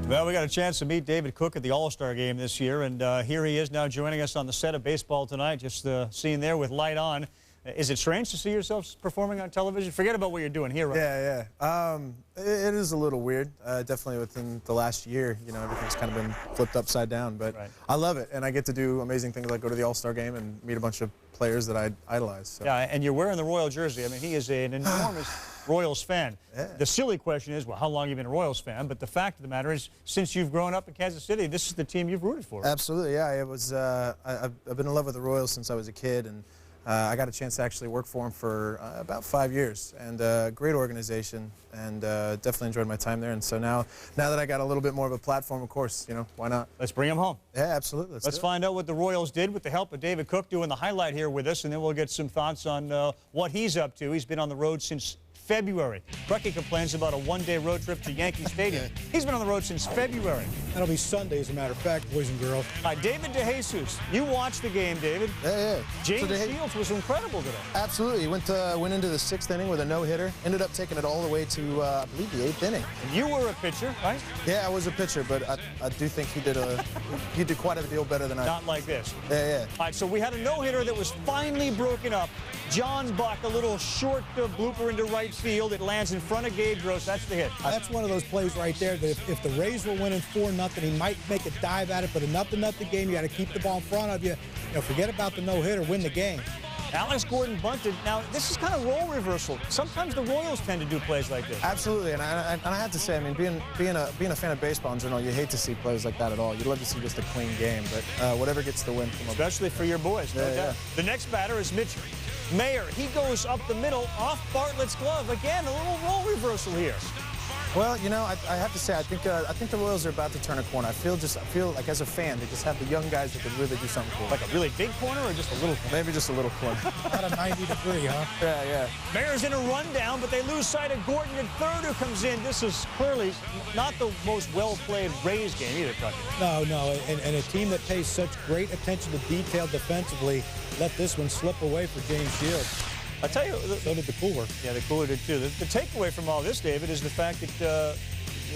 Well, we got a chance to meet David Cook at the All-Star game this year, and here he is now joining us on the set of Baseball Tonight, just seen there with light on. Is it strange to see yourself performing on television? Forget about what you're doing here, right? Yeah. It is a little weird. Definitely within the last year, you know, everything's kind of been flipped upside down. But right. I love it, and I get to do amazing things like go to the All-Star game and meet a bunch of players that I idolize. So. Yeah, and you're wearing the Royal jersey. I mean, he is an enormous Royals fan. Yeah. The silly question is, well, how long have you been a Royals fan? But the fact of the matter is, since you've grown up in Kansas City, this is the team you've rooted for. Absolutely, yeah. It was. I've been in love with the Royals since I was a kid, and I got a chance to actually work for them for about 5 years, and great organization, and definitely enjoyed my time there. And so now that I got a little bit more of a platform, of course, you know, why not? Let's bring him home. Yeah, absolutely. Let's find out what the Royals did with the help of David Cook doing the highlight here with us, and then we'll get some thoughts on what he's up to. He's been on the road since February. Crucky complains about a one-day road trip to Yankee Stadium. He's been on the road since February. That'll be Sunday, as a matter of fact, boys and girls. David DeJesus, you watched the game, David. Yeah. James Shields was incredible today. Absolutely. Went into the 6th inning with a no-hitter. Ended up taking it all the way to, I believe, the 8th inning. And you were a pitcher, right? Yeah, I was a pitcher, but I do think he did quite a deal better than I. Not like this. Yeah. All right, so we had a no-hitter that was finally broken up. John Buck, a little short blooper into right field. It lands in front of Gabe Gross. That's the hit. That's one of those plays right there that if the Rays were winning 4-0, he might make a dive at it, but a 0-0 game, you got to keep the ball in front of you. You know, forget about the no-hitter, win the game. Alex Gordon bunted. Now, this is kind of role reversal. Sometimes the Royals tend to do plays like this. Absolutely, and I have to say, I mean, being a fan of baseball in general, you hate to see plays like that at all. You'd love to see just a clean game, but whatever gets the win from especially for your boys, no doubt. Yeah. The next batter is Mitch Mayer. He goes up the middle, off Bartlett's glove. Again, a little role reversal here. Well, you know, I have to say, I think the Royals are about to turn a corner. I feel like as a fan, they just have the young guys that could really do something cool. Like a really big corner or just a little corner? Maybe just a little corner. About a 90-degree, huh? Yeah. Mayer's in a rundown, but they lose sight of Gordon at third, who comes in. This is clearly not the most well-played Rays game either, Tucker. No, and a team that pays such great attention to detail defensively let this one slip away for James Shields. I'll tell you. So did the cooler. Yeah, the cooler did too. The takeaway from all this, David, is the fact that,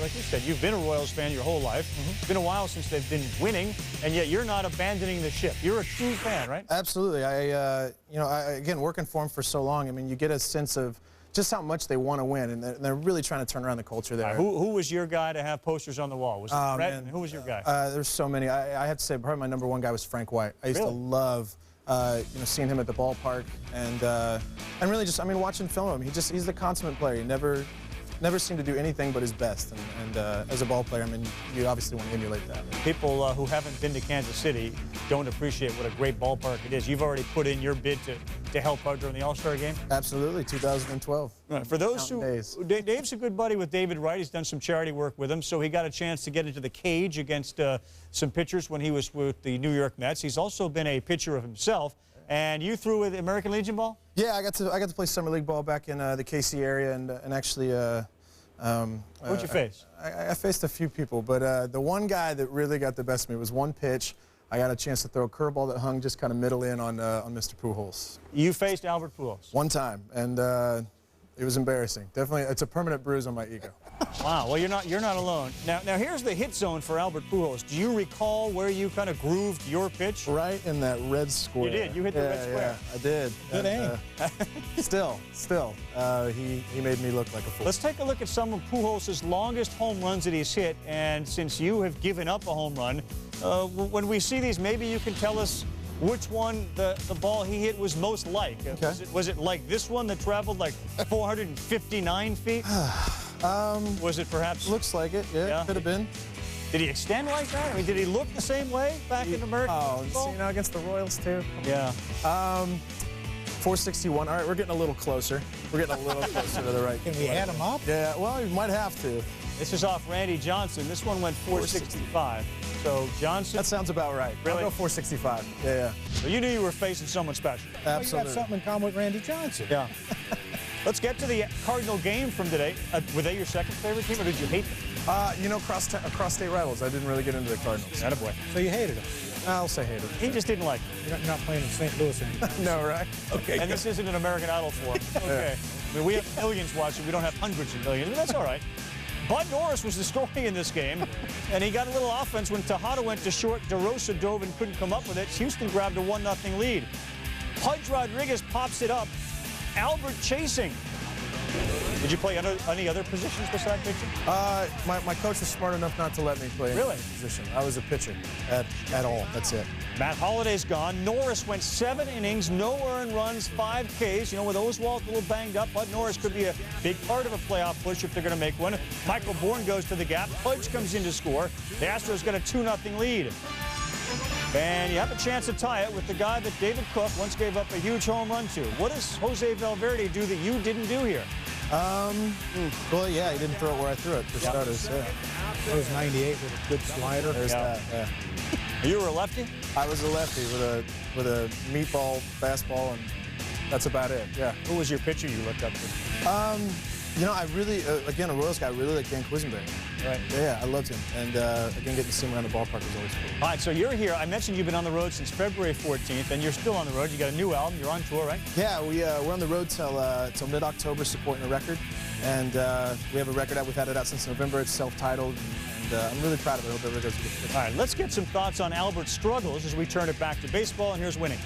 like you said, you've been a Royals fan your whole life. It's been a while since they've been winning, and yet you're not abandoning the ship. You're a true fan, right? Absolutely. Again, working for them for so long, I mean, you get a sense of just how much they want to win, and they're really trying to turn around the culture there. Who was your guy to have posters on the wall? Was it Brett? And who was your guy? There's so many. I have to say, probably my #1 guy was Frank White. I used to love seeing him at the ballpark, and really just, I mean, watching film of him. He's the consummate player. He never seemed to do anything but his best. And as a ball player, I mean, you obviously want to emulate that. People who haven't been to Kansas City don't appreciate what a great ballpark it is. You've already put in your bid to help out during the All-Star game? Absolutely, 2012. Right. For those Dave's a good buddy with David Wright. He's done some charity work with him, so he got a chance to get into the cage against some pitchers when he was with the New York Mets. He's also been a pitcher of himself. And you threw with American Legion ball? Yeah, I got to play summer league ball back in the KC area, and actually. Who'd you face? I faced a few people, but the one guy that really got the best of me was one pitch. I got a chance to throw a curveball that hung just kind of middle in on Mr. Pujols. You faced Albert Pujols? One time, and it was embarrassing. Definitely, it's a permanent bruise on my ego. Wow. Well, you're not alone. Now here's the hit zone for Albert Pujols. Do you recall where you kind of grooved your pitch? Right in that red square. You did. You hit the red square. Yeah, I did. Good aim. Still, he made me look like a fool. Let's take a look at some of Pujols' longest home runs that he's hit. And since you have given up a home run, when we see these, maybe you can tell us which one the ball he hit was most like. Okay. Was it like this one that traveled like 459 feet? Was it perhaps? Looks like it, yeah. Could have been. Did he extend like that? I mean, did he look the same way back in American football? You know, against the Royals, too. Yeah. 461. All right, we're getting a little closer. We're getting a little closer to the right. Can we add him up? Yeah, well, you might have to. This is off Randy Johnson. This one went 465. So Johnson. That sounds about right. Really? I'll go 465. Yeah. So you knew you were facing someone special. Absolutely. Well, you got something in common with Randy Johnson. Yeah. Let's get to the Cardinal game from today. Were they your second favorite team, or did you hate them? You know, cross-state rivals. I didn't really get into the Cardinals. Attaboy. So you hated him. I'll say hated him. He just didn't like You're not playing in St. Louis anymore. No, right? Okay. And this isn't an American Idol for him. Okay. I mean, we have millions watching. We don't have hundreds of millions, but that's all right. Bud Norris was the story in this game, and he got a little offense when Tejada went to short. DeRosa dove and couldn't come up with it. Houston grabbed a 1-0 lead. Pudge Rodriguez pops it up. Albert chasing. Did you play any other positions besides pitching? My coach was smart enough not to let me play any Really? position. I was a pitcher at all. That's it. Matt Holliday's gone. Norris went 7 innings, no earned runs, 5 Ks. You know, with Oswalt a little banged up, Bud Norris could be a big part of a playoff push if they're going to make one. Michael Bourne goes to the gap. Pudge comes in to score. The Astros got a 2-0 lead. And you have a chance to tie it with the guy that David Cook once gave up a huge home run to. What does Jose Valverde do that you didn't do here? Well, yeah, he didn't throw it where I threw it, for starters. Yeah. It was 98 with a good slider. There's Yeah. that. Yeah. You were a lefty? I was a lefty with a meatball fastball, and that's about it. Yeah. Who was your pitcher you looked up to? You know, I really, again, a Royals guy, I really like Dan Quisenberry. Right. Yeah, I loved him. And again, getting to see him around the ballpark was always cool. All right, so you're here. I mentioned you've been on the road since February 14th, and you're still on the road. You got a new album. You're on tour, right? Yeah, we're on the road till mid-October supporting the record. And we have a record out. We've had it out since November. It's self-titled, and I'm really proud of it. I hope everybody goes to get it. All right, let's get some thoughts on Albert's struggles as we turn it back to baseball, and here's Winning.